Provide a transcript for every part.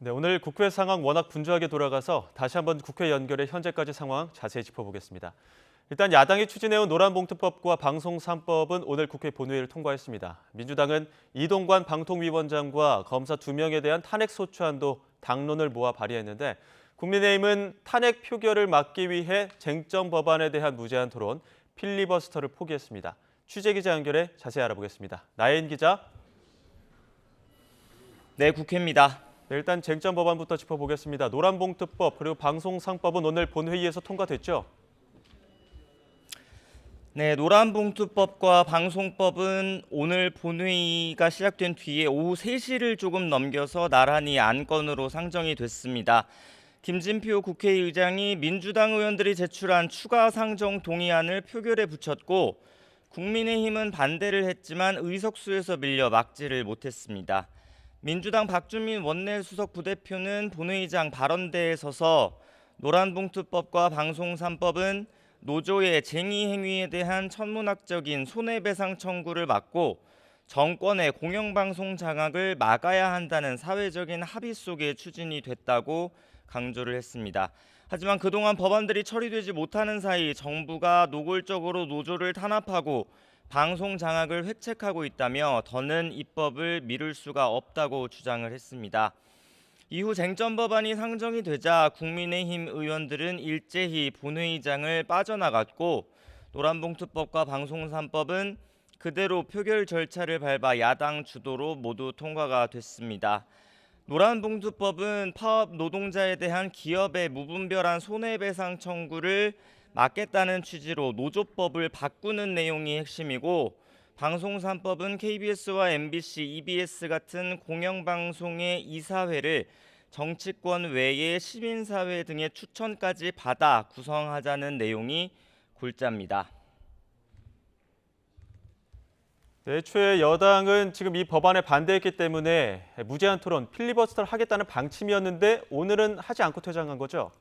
네, 오늘 국회 상황 워낙 분주하게 돌아가서 다시 한번 국회 연결해 현재까지 상황 자세히 짚어보겠습니다. 일단 야당이 추진해온 노란봉투법과 방송 3법은 오늘 국회 본회의를 통과했습니다. 민주당은 이동관 방통위원장과 검사 2명에 대한 탄핵 소추안도 당론을 모아 발의했는데 국민의힘은 탄핵 표결을 막기 위해 쟁점 법안에 대한 무제한 토론, 필리버스터를 포기했습니다. 취재기자 연결해 자세히 알아보겠습니다. 나혜인 기자. 네, 국회입니다. 네, 일단 쟁점 법안부터 짚어보겠습니다. 노란봉투법 그리고 방송 3법은 오늘 본회의에서 통과됐죠? 네, 노란봉투법과 방송법은 오늘 본회의가 시작된 뒤에 오후 3시를 조금 넘겨서 나란히 안건으로 상정이 됐습니다. 김진표 국회의장이 민주당 의원들이 제출한 추가 상정 동의안을 표결에 붙였고 국민의힘은 반대를 했지만 의석수에서 밀려 막지를 못했습니다. 민주당 박주민 원내수석 부대표는 본회의장 발언대에 서서 노란봉투법과 방송 3법은 노조의 쟁의 행위에 대한 천문학적인 손해배상 청구를 막고 정권의 공영방송 장악을 막아야 한다는 사회적인 합의 속에 추진이 됐다고 강조를 했습니다. 하지만 그동안 법안들이 처리되지 못하는 사이 정부가 노골적으로 노조를 탄압하고 방송 장악을 획책하고 있다며 더는 입법을 미룰 수가 없다고 주장을 했습니다. 이후 쟁점 법안이 상정이 되자 국민의힘 의원들은 일제히 본회의장을 빠져나갔고 노란봉투법과 방송 3법은 그대로 표결 절차를 밟아 야당 주도로 모두 통과가 됐습니다. 노란봉투법은 파업 노동자에 대한 기업의 무분별한 손해배상 청구를 막겠다는 취지로 노조법을 바꾸는 내용이 핵심이고 방송 3법은 KBS와 MBC, EBS 같은 공영방송의 이사회를 정치권 외의 시민사회 등의 추천까지 받아 구성하자는 내용이 골자입니다. 네, 애초에 여당은 지금 이 법안에 반대했기 때문에 무제한 토론, 필리버스터를 하겠다는 방침이었는데 오늘은 하지 않고 퇴장한 거죠?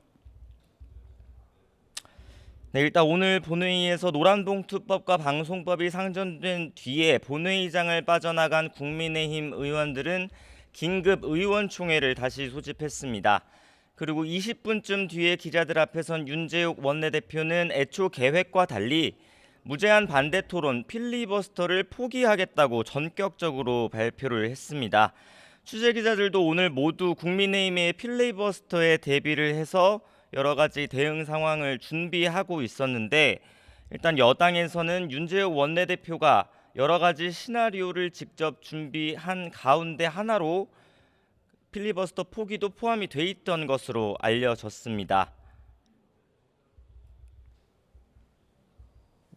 네, 일단 오늘 본회의에서 노란봉투법과 방송법이 상정된 뒤에 본회의장을 빠져나간 국민의힘 의원들은 긴급 의원총회를 다시 소집했습니다. 그리고 20분쯤 뒤에 기자들 앞에선 윤재욱 원내대표는 애초 계획과 달리 무제한 반대 토론 필리버스터를 포기하겠다고 전격적으로 발표를 했습니다. 취재 기자들도 오늘 모두 국민의힘의 필리버스터에 대비를 해서 여러 가지 대응 상황을 준비하고 있었는데 일단 여당에서는 윤재욱 원내대표가 여러 가지 시나리오를 직접 준비한 가운데 하나로 필리버스터 포기도 포함이 돼 있던 것으로 알려졌습니다.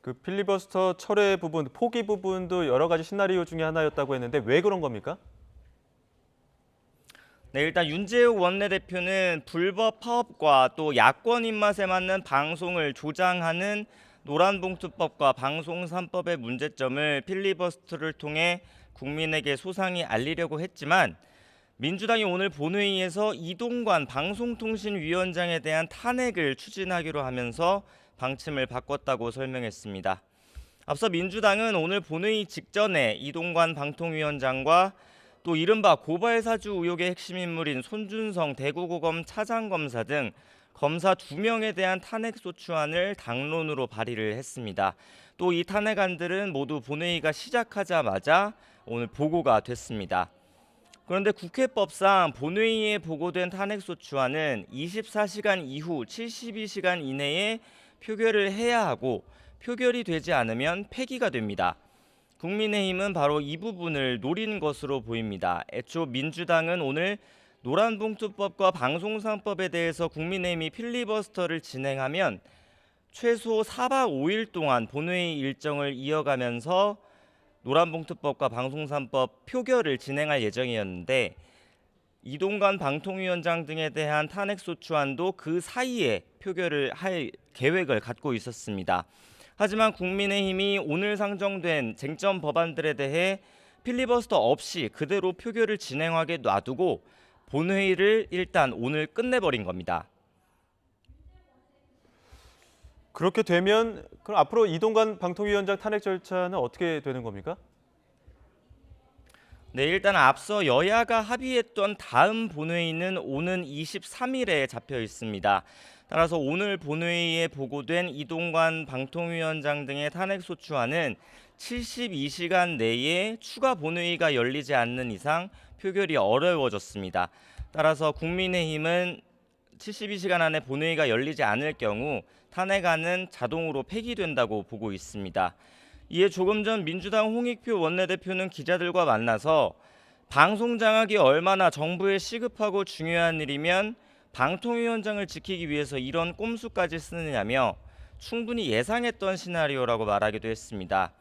그 필리버스터 철회 부분, 포기 부분도 여러 가지 시나리오 중에 하나였다고 했는데 왜 그런 겁니까? 네, 일단 윤재욱 원내대표는 불법 파업과 또 야권 입맛에 맞는 방송을 조장하는 노란봉투법과 방송 3법의 문제점을 필리버스터를 통해 국민에게 소상히 알리려고 했지만 민주당이 오늘 본회의에서 이동관 방송통신위원장에 대한 탄핵을 추진하기로 하면서 방침을 바꿨다고 설명했습니다. 앞서 민주당은 오늘 본회의 직전에 이동관 방통위원장과 또 이른바 고발사주 의혹의 핵심 인물인 손준성 대구고검 차장검사 등 검사 2명에 대한 탄핵소추안을 당론으로 발의를 했습니다. 또 이 탄핵안들은 모두 본회의가 시작하자마자 오늘 보고가 됐습니다. 그런데 국회법상 본회의에 보고된 탄핵소추안은 24시간 이후 72시간 이내에 표결을 해야 하고 표결이 되지 않으면 폐기가 됩니다. 국민의힘은 바로 이 부분을 노린 것으로 보입니다. 애초 민주당은 오늘 노란봉투법과 방송 3법에 대해서 국민의힘이 필리버스터를 진행하면 최소 4박 5일 동안 본회의 일정을 이어가면서 노란봉투법과 방송 3법 표결을 진행할 예정이었는데 이동관 방통위원장 등에 대한 탄핵소추안도 그 사이에 표결을 할 계획을 갖고 있었습니다. 하지만 국민의힘이 오늘 상정된 쟁점 법안들에 대해 필리버스터 없이 그대로 표결을 진행하게 놔두고 본회의를 일단 오늘 끝내버린 겁니다. 그렇게 되면 그럼 앞으로 이동관 방통위원장 탄핵 절차는 어떻게 되는 겁니까? 네, 일단 앞서 여야가 합의했던 다음 본회의는 오는 23일에 잡혀 있습니다. 따라서 오늘 본회의에 보고된 이동관 방통위원장 등의 탄핵소추안은 72시간 내에 추가 본회의가 열리지 않는 이상 표결이 어려워졌습니다. 따라서 국민의힘은 72시간 안에 본회의가 열리지 않을 경우 탄핵안은 자동으로 폐기된다고 보고 있습니다. 이에 조금 전 민주당 홍익표 원내대표는 기자들과 만나서 방송 장악이 얼마나 정부에 시급하고 중요한 일이면 방통위원장을 지키기 위해서 이런 꼼수까지 쓰느냐며 충분히 예상했던 시나리오라고 말하기도 했습니다.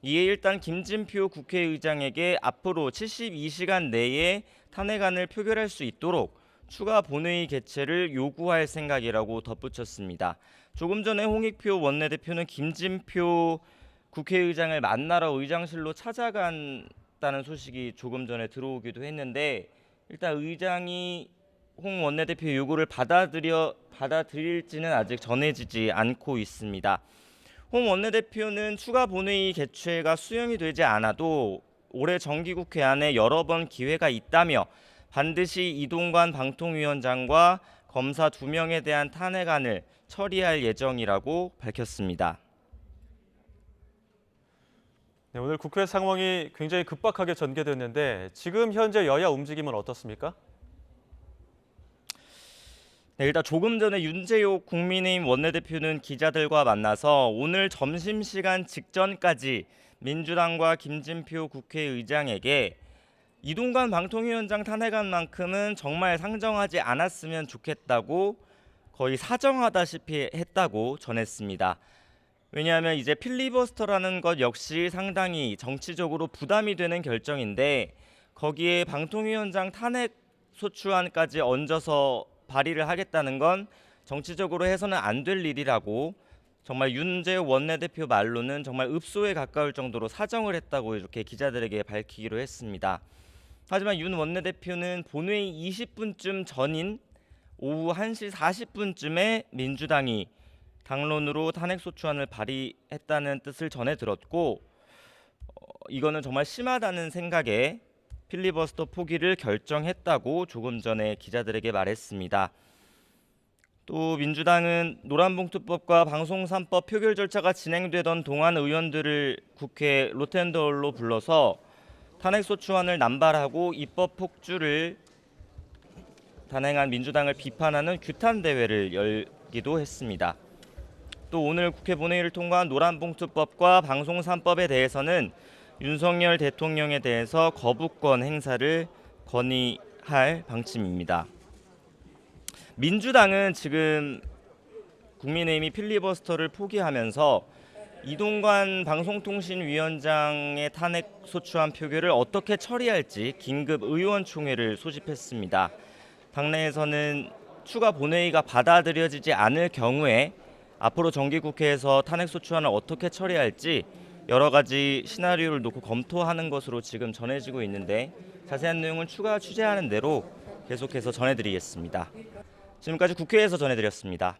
이에 일단 김진표 국회의장에게 앞으로 72시간 내에 탄핵안을 표결할 수 있도록 추가 본회의 개최를 요구할 생각이라고 덧붙였습니다. 조금 전에 홍익표 원내대표는 김진표 국회의장을 만나러 의장실로 찾아간다는 소식이 조금 전에 들어오기도 했는데 일단 의장이 홍 원내대표의 요구를 받아들일지는 아직 전해지지 않고 있습니다. 홍 원내대표는 추가 본회의 개최가 수용이 되지 않아도 올해 정기국회 안에 여러 번 기회가 있다며 반드시 이동관 방통위원장과 검사 2명에 대한 탄핵안을 처리할 예정이라고 밝혔습니다. 네, 오늘 국회 상황이 굉장히 급박하게 전개됐는데 지금 현재 여야 움직임은 어떻습니까? 네, 일단 조금 전에 윤재옥 국민의힘 원내대표는 기자들과 만나서 오늘 점심시간 직전까지 민주당과 김진표 국회의장에게 이동관 방통위원장 탄핵안만큼은 정말 상정하지 않았으면 좋겠다고 거의 사정하다시피 했다고 전했습니다. 왜냐하면 이제 필리버스터라는 것 역시 상당히 정치적으로 부담이 되는 결정인데 거기에 방통위원장 탄핵 소추안까지 얹어서 발의를 하겠다는 건 정치적으로 해서는 안 될 일이라고 정말 윤재욱 원내대표 말로는 정말 읍소에 가까울 정도로 사정을 했다고 이렇게 기자들에게 밝히기로 했습니다. 하지만 윤 원내대표는 본회의 20분쯤 전인 오후 1시 40분쯤에 민주당이 당론으로 탄핵소추안을 발의했다는 뜻을 전해 들었고 이거는 정말 심하다는 생각에 필리버스터 포기를 결정했다고 조금 전에 기자들에게 말했습니다. 또 민주당은 노란봉투법과 방송 3법 표결 절차가 진행되던 동안 의원들을 국회 로텐더홀로 불러서 탄핵소추안을 남발하고 입법 폭주를 단행한 민주당을 비판하는 규탄 대회를 열기도 했습니다. 또 오늘 국회 본회의를 통과한 노란봉투법과 방송 3법에 대해서는 윤석열 대통령에 대해서 거부권 행사를 건의할 방침입니다. 민주당은 지금 국민의힘이 필리버스터를 포기하면서 이동관 방송통신위원장의 탄핵소추안 표결을 어떻게 처리할지 긴급 의원총회를 소집했습니다. 당내에서는 추가 본회의가 받아들여지지 않을 경우에 앞으로 정기국회에서 탄핵소추안을 어떻게 처리할지 여러 가지 시나리오를 놓고 검토하는 것으로 지금 전해지고 있는데 자세한 내용은 추가 취재하는 대로 계속해서 전해드리겠습니다. 지금까지 국회에서 전해드렸습니다.